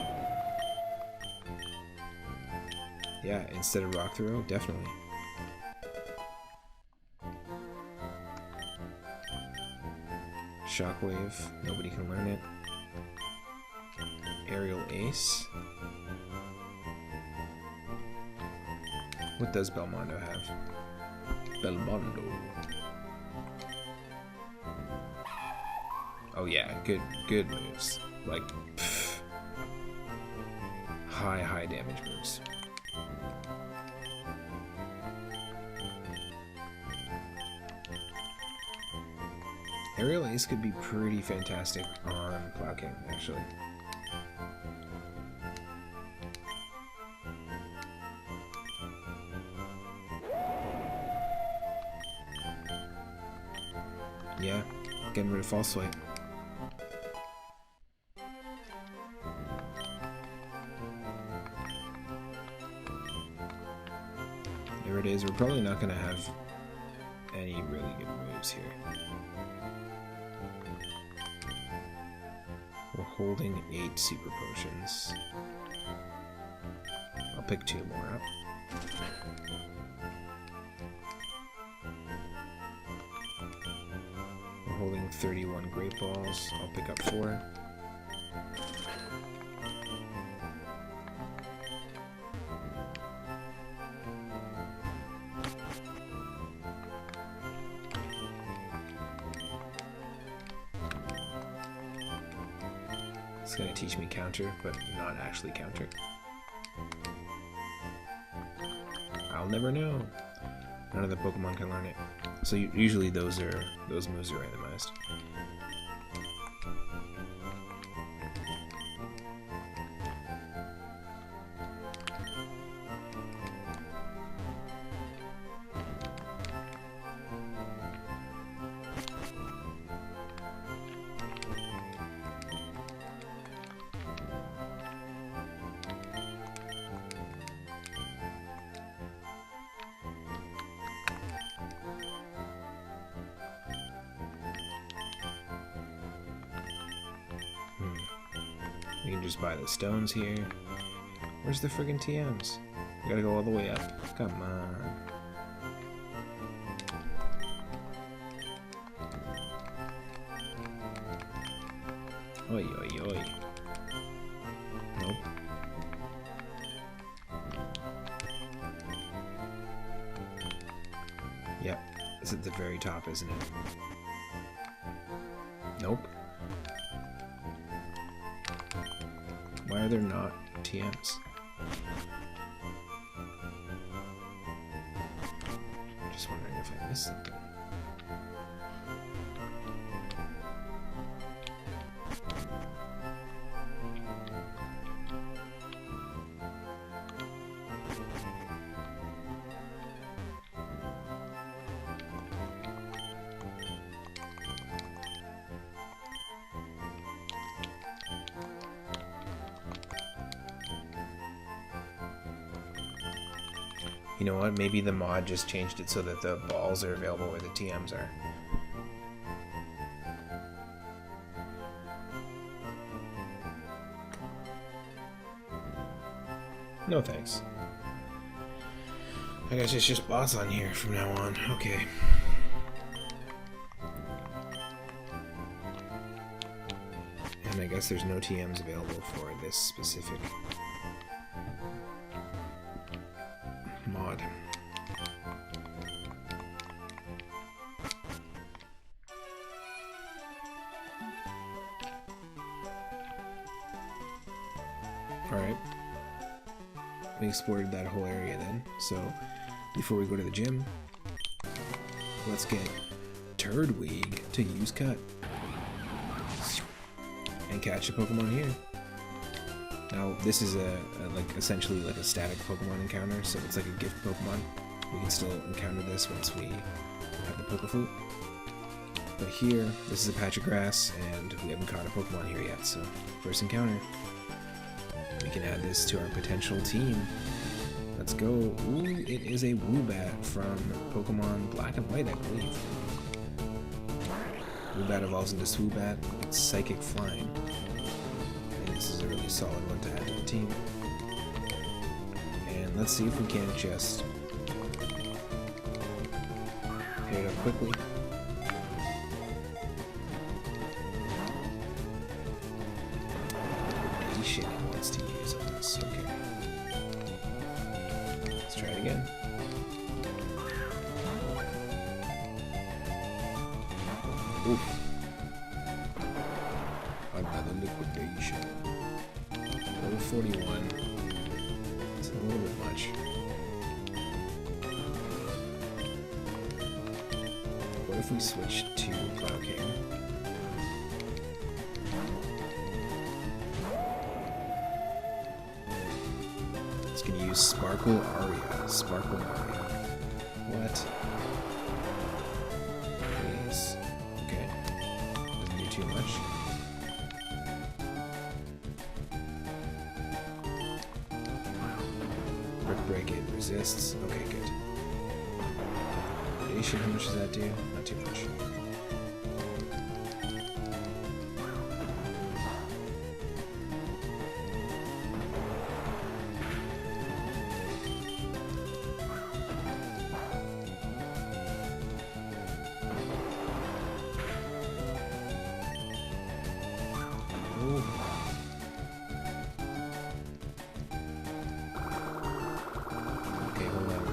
Yeah, instead of Rock Throw, definitely. Shockwave, nobody can learn it. Aerial Ace. What does Belmondo have? Belmondo. Oh yeah, good moves. Like, pff. high damage moves. Aerial Ace could be pretty fantastic on Plowking, actually. Yeah, getting rid of False Swipe. There it is. We're probably not going to have any really good moves here. We're holding 8 Super Potions. I'll pick 2 more up. We're holding 31 Great Balls. I'll pick up 4. It's going to teach me counter, but not actually counter. I'll never know. None of the Pokemon can learn it. So usually those moves are randomized. We can just buy the stones here. Where's the friggin' TMs? We gotta go all the way up. Come on. Oi, oi, oi. Nope. Yep. It's at the very top, isn't it? Nope. Why are there not TMs? I'm just wondering if I missed something. You know what? Maybe the mod just changed it so that the balls are available where the TMs are. No thanks. I guess it's just bots on here from now on. Okay. And I guess there's no TMs available for this specific mod. Alright. We explored that whole area then, so before we go to the gym, let's get Turdweeg to use Cut and catch a Pokemon here. Now this is essentially like a static Pokemon encounter, so it's like a gift Pokemon. We can still encounter this once we have the Pokeflute. But here, this is a patch of grass, and we haven't caught a Pokemon here yet, so first encounter. We can add this to our potential team. Let's go. Ooh, it is a Woobat from Pokemon Black and White, I believe. Woobat evolves into Swoobat. It's Psychic Flying. And this is a really solid one to add to the team. And let's see if we can't just hit it up quickly. Shit, he wants to use on this. Okay. Let's try it again. Oof. Another liquidation. Level 41. much. What if we switch to Cloud King? It's gonna use Sparkle Aria. Sparkle Aria. What? Please. Okay. Doesn't do too much. Brick Break, it resists. Okay, good. Radiation, how much does that do? Not too much. Okay, hold on.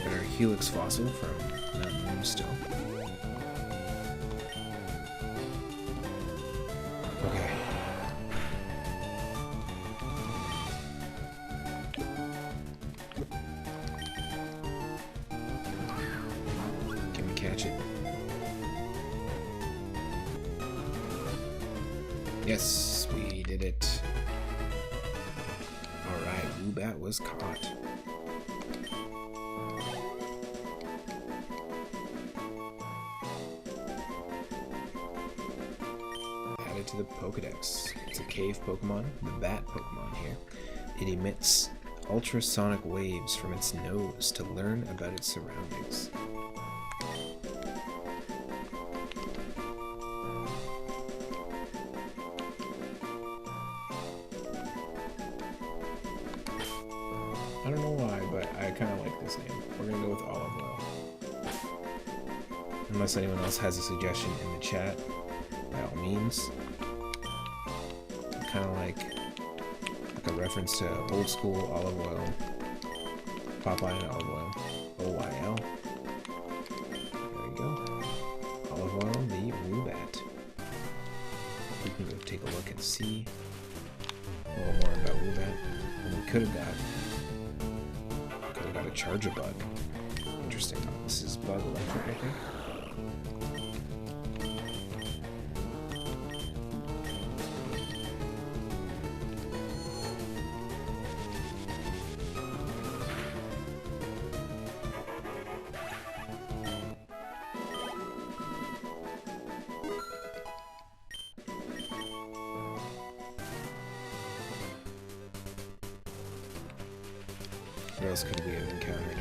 Got our Helix fossil from Mountain Moonstone. Okay. Can we catch it? Yes, we did it. Alright, Woobat was caught. Added to the Pokedex. It's a cave Pokemon, the Bat Pokemon here. It emits ultrasonic waves from its nose to learn about its surroundings. I don't know why, but I kind of like this name. We're going to go with Olive Oil. Unless anyone else has a suggestion in the chat, by all means. Kind of like a reference to old school olive oil. Popeye and olive oil. OYL. There we go. Olive oil, the Woobat. We can go take a look and see a little more about Woobat. And we could have got a Charger Bug. Interesting. This is Bug Electric, I think. What else could we have encountered?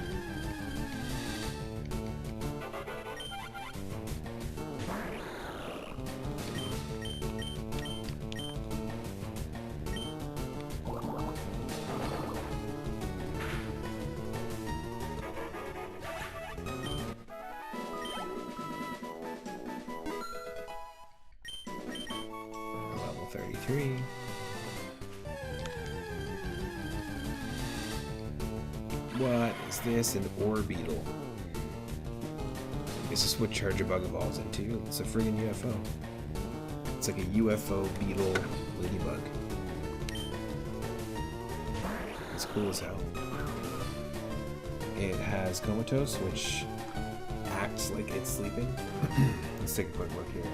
Level 33. What is this? An Orbeetle. This is what Charger Bug evolves into. It's a friggin' UFO. It's like a UFO beetle ladybug. It's cool as hell. It has Comatose, which acts like it's sleeping. Let's take a quick look here.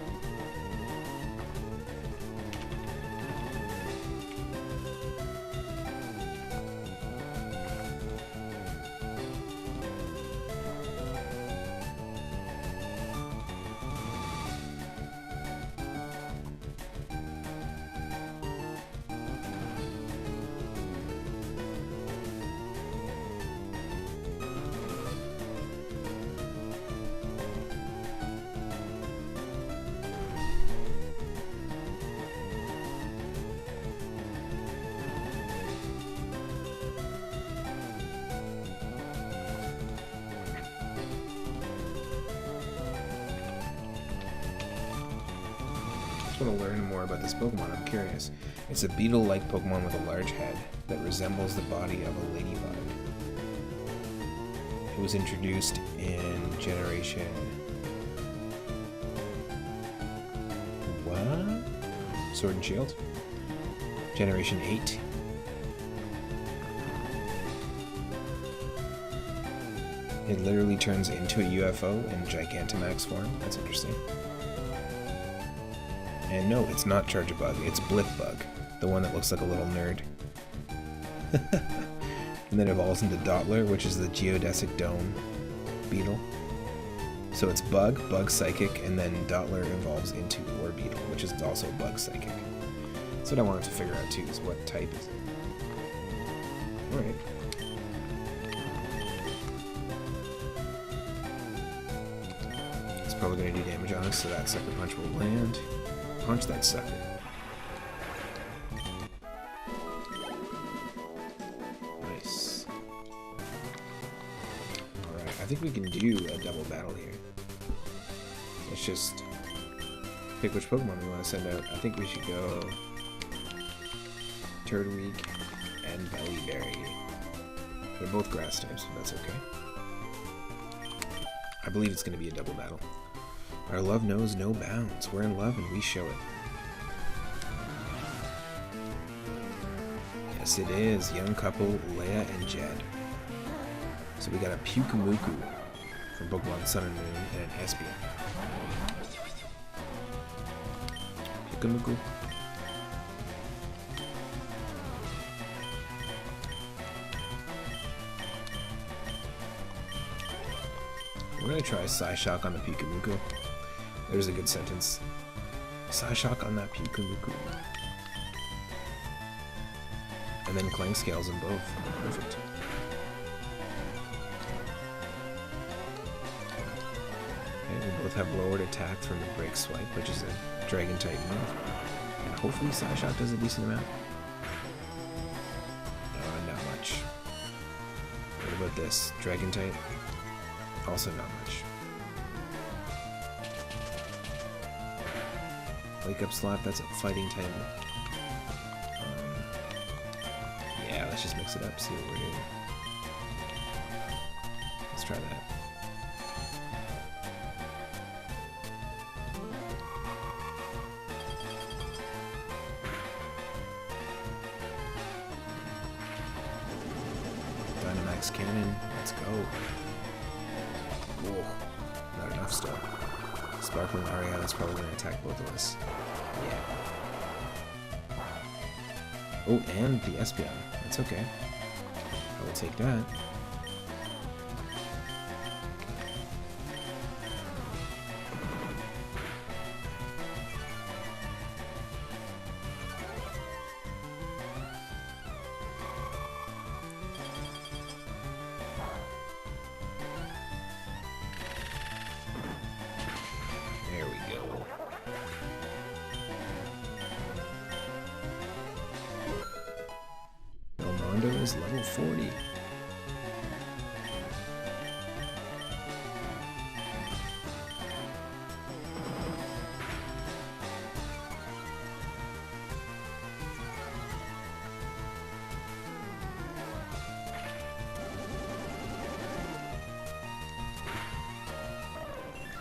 To learn more about this Pokemon, I'm curious. It's a beetle-like Pokemon with a large head that resembles the body of a ladybug. was introduced in Generation... what? Sword and Shield? Generation 8. It literally turns into a UFO in Gigantamax form. That's interesting. And no, it's not Charge-a-Bug, it's Blip-Bug, the one that looks like a little nerd. And then evolves into Dottler, which is the geodesic dome beetle. So it's Bug, Bug Psychic, and then Dottler evolves into Orbeetle, which is also Bug Psychic. That's what I wanted to figure out too, is what type is it. Alright. It's probably going to do damage on us, so that Sucker Punch will land. Punch that sucker. Nice. Alright, I think we can do a double battle here. Let's just pick which Pokemon we want to send out. I think we should go Turtwig and Bellyberry. They're both grass types, but that's okay. I believe it's going to be a double battle. Our love knows no bounds. We're in love and we show it. Yes, it is. Young couple, Leia and Jed. So we got a Pyukumuku from Pokemon Sun and Moon and an Espeon. Pyukumuku. We're gonna try Psyshock on the Pyukumuku. There's a good sentence. Psyshock on that Pyukumuku. And then Clang Scales in both. Perfect. Okay, we both have lowered attack from the Break Swipe, which is a Dragon type move. And hopefully Psyshock does a decent amount. Not much. What about this? Dragon type? Also not much. Wake Up Slap, that's a fighting type. Yeah, let's just mix it up, see what we're doing. Let's try that. Dynamax Cannon, let's go. Cool. Not enough still. Sparkling Aria, that's probably going to attack both of us. Yeah. Oh, and the Espeon. That's okay. I will take that. There we go. Belmondo is level 40.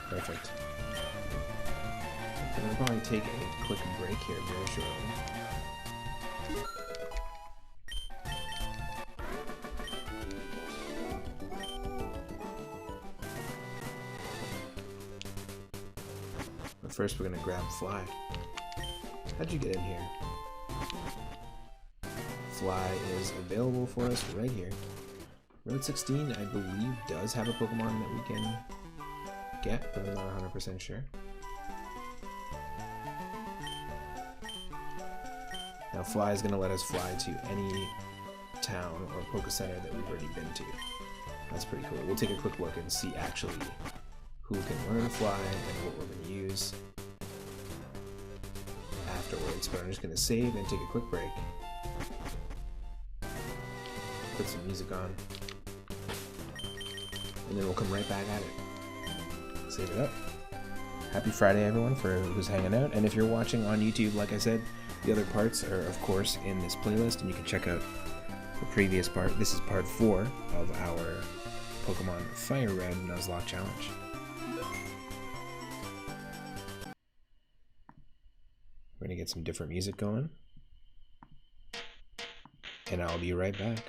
Perfect. We'll probably take a quick break here very shortly. But first we're gonna grab Fly. How'd you get in here? Fly is available for us right here. Road 16, I believe, does have a Pokemon that we can get, but I'm not 100% sure. Now Fly is going to let us fly to any town or Poké Center that we've already been to. That's pretty cool. We'll take a quick look and see actually who can learn Fly and what we're going to use afterwards. But I'm just going to save and take a quick break. Put some music on. And then we'll come right back at it. Save it up. Happy Friday, everyone, for who's hanging out. And if you're watching on YouTube, like I said, the other parts are, of course, in this playlist, and you can check out the previous part. This is part 4 of our Pokemon Fire Red Nuzlocke Challenge. We're going to get some different music going, and I'll be right back.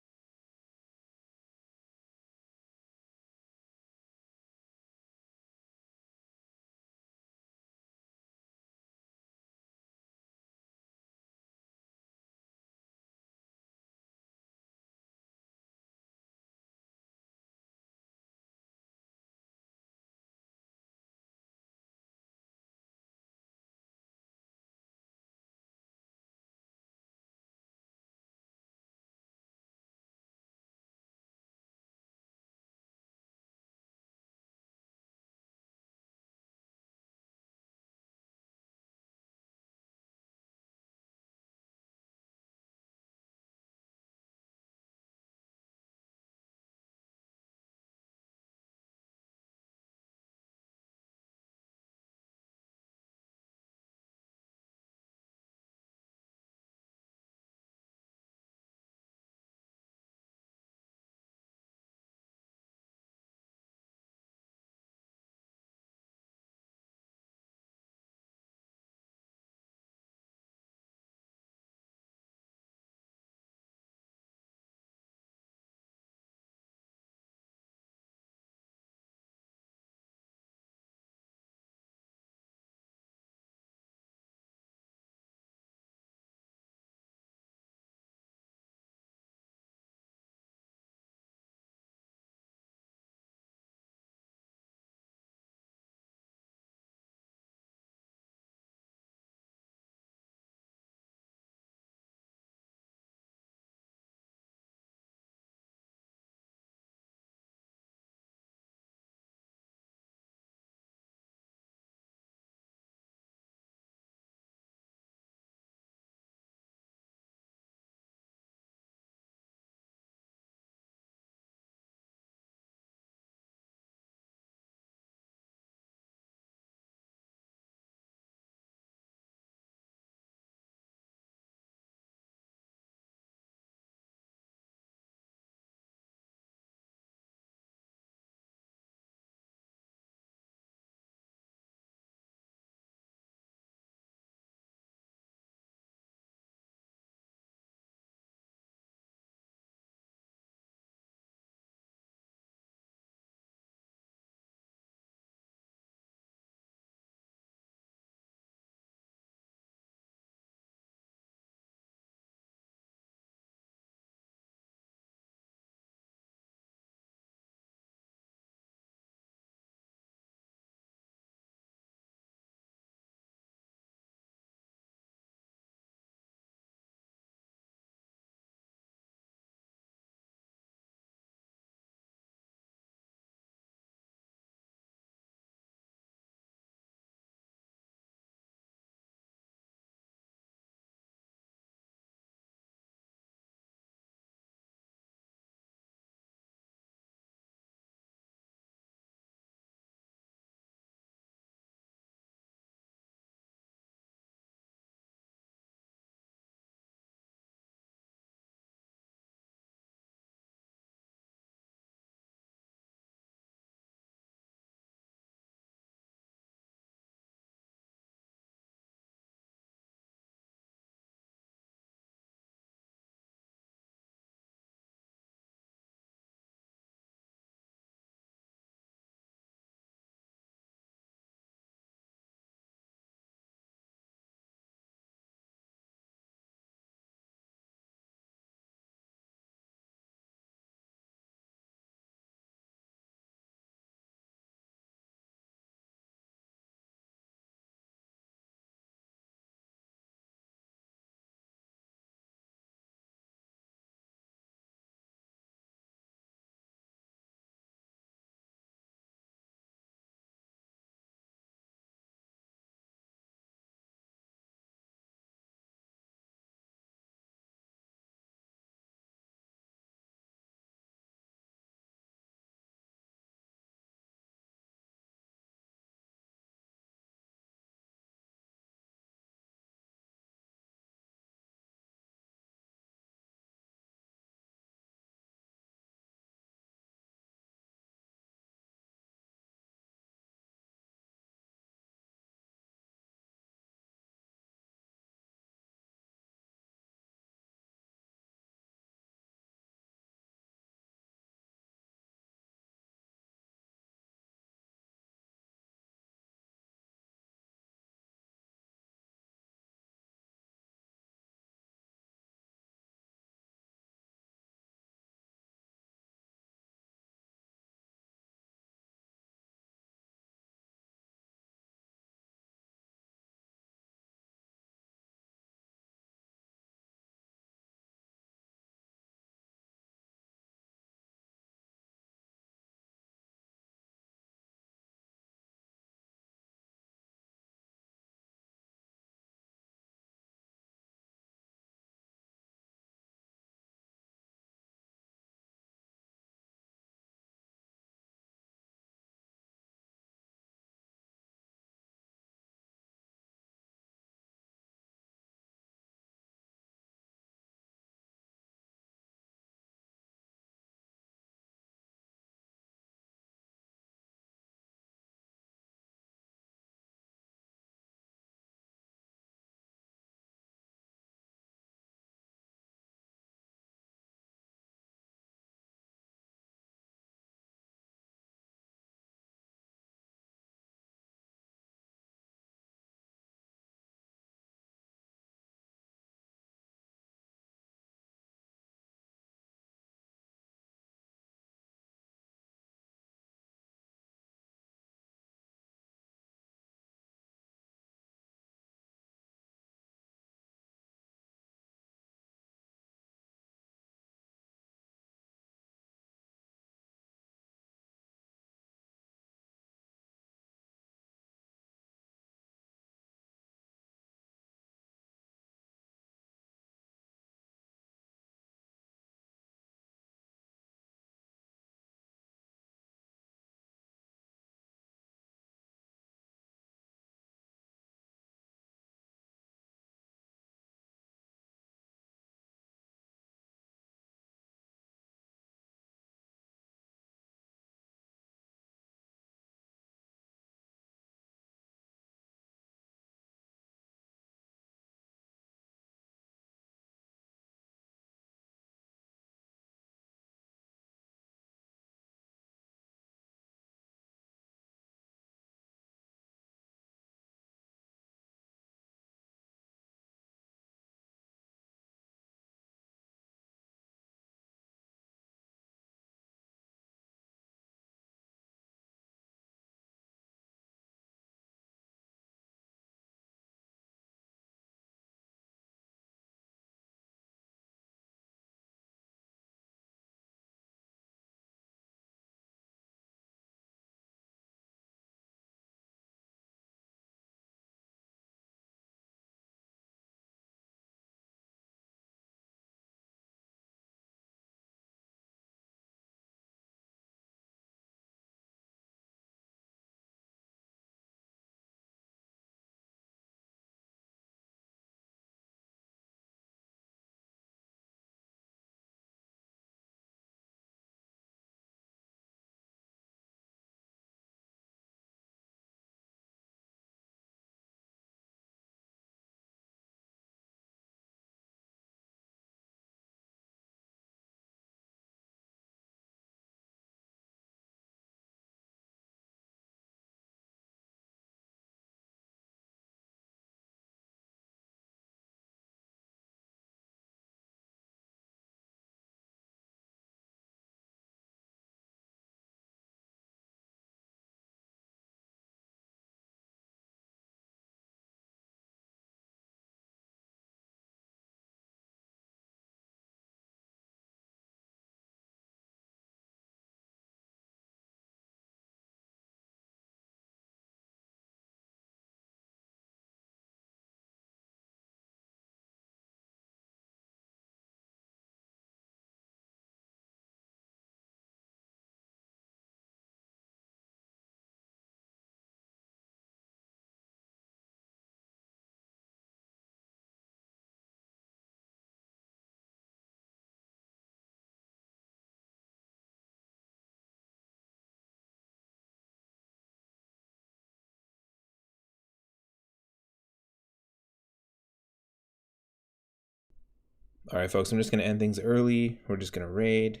All right, folks, I'm just going to end things early. We're just going to raid.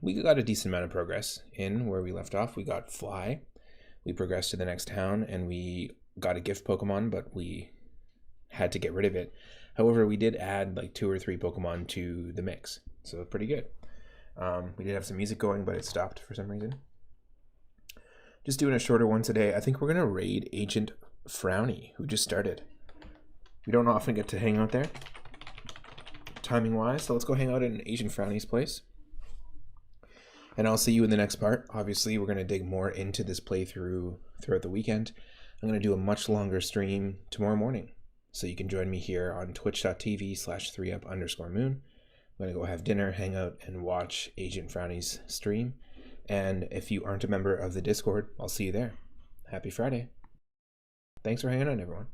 We got a decent amount of progress in where we left off. We got Fly. We progressed to the next town, and we got a gift Pokemon, but we had to get rid of it. However, we did add like 2 or 3 Pokemon to the mix, so pretty good. We did have some music going, but it stopped for some reason. Just doing a shorter one today. I think we're going to raid Agent Frowny, who just started. We don't often get to hang out there, timing-wise, so let's go hang out in Agent Frowny's place. And I'll see you in the next part. Obviously, we're going to dig more into this playthrough throughout the weekend. I'm going to do a much longer stream tomorrow morning, so you can join me here on twitch.tv/3up_moon. I'm going to go have dinner, hang out, and watch Agent Frowny's stream. And if you aren't a member of the Discord, I'll see you there. Happy Friday. Thanks for hanging out, everyone.